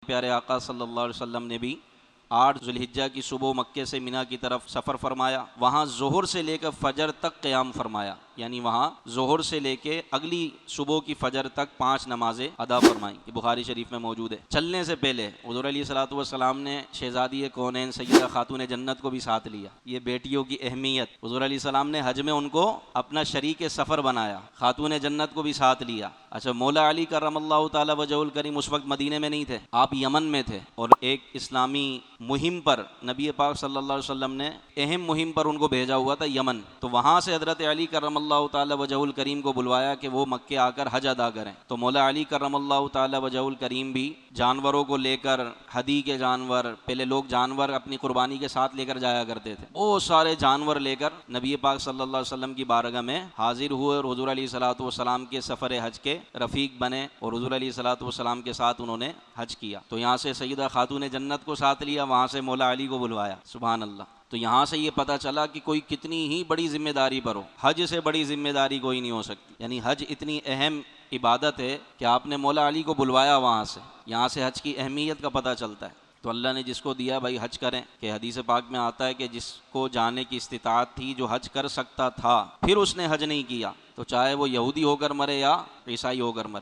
پیارے آقا صلی اللہ علیہ وسلم نے بھی 8 ذوالحجہ کی صبح مکے سے مینا کی طرف سفر فرمایا، وہاں ظہر سے لے کر فجر تک قیام فرمایا، یعنی وہاں ظہر سے لے کے اگلی صبح کی فجر تک 5 نمازیں ادا فرمائیں۔ یہ بخاری شریف میں موجود ہے۔ چلنے سے پہلے حضور علیہ الصلوۃ والسلام نے شہزادی کونین سیدہ خاتون جنت کو بھی ساتھ لیا۔ یہ بیٹیوں کی اہمیت، حضور علیہ السلام نے حج میں ان کو اپنا شریک سفر بنایا، خاتون جنت کو بھی ساتھ لیا۔ اچھا، مولا علی کرم اللہ تعالی وجہ الکریم اس وقت مدینے میں نہیں تھے، آپ یمن میں تھے، اور ایک اسلامی مہم پر نبی پاک صلی اللہ علیہ وسلم نے اہم مہم پر ان کو بھیجا ہوا تھا یمن، تو وہاں سے حضرت علی کرم اللہ تعالی وجہ الکریم کو بلوایا کہ وہ مکے آ کر حج ادا کریں۔ تو مولا علی کرم اللہ تعالی وجہ الکریم بھی جانوروں کو لے کر، ہدی کے جانور، پہلے لوگ جانور اپنی قربانی کے ساتھ لے کر جایا کرتے تھے، بہت سارے جانور لے کر نبی پاک صلی اللہ علیہ وسلم کی بارگاہ میں حاضر ہوئے اور حضور علیہ الصلوۃ والسلام کے سفر حج کے رفیق بنے، اور حضور علیہ الصلوۃ والسلام کے ساتھ انہوں نے حج کیا۔ تو یہاں سے سیدہ خاتون جنت کو ساتھ لیا، وہاں سے مولا علی کو بلوایا، سبحان اللہ۔ تو یہاں سے یہ پتہ چلا کہ کوئی کتنی ہی بڑی ذمہ داری پر ہو، حج سے بڑی ذمہ داری کوئی نہیں ہو سکتی، یعنی حج اتنی اہم عبادت ہے کہ آپ نے مولا علی کو بلوایا وہاں سے، یہاں سے حج کی اہمیت کا پتہ چلتا ہے۔ تو اللہ نے جس کو دیا بھائی حج کریں، کہ حدیث پاک میں آتا ہے کہ جس کو جانے کی استطاعت تھی، جو حج کر سکتا تھا، پھر اس نے حج نہیں کیا، تو چاہے وہ یہودی ہو کر مرے یا عیسائی ہو کر مرے،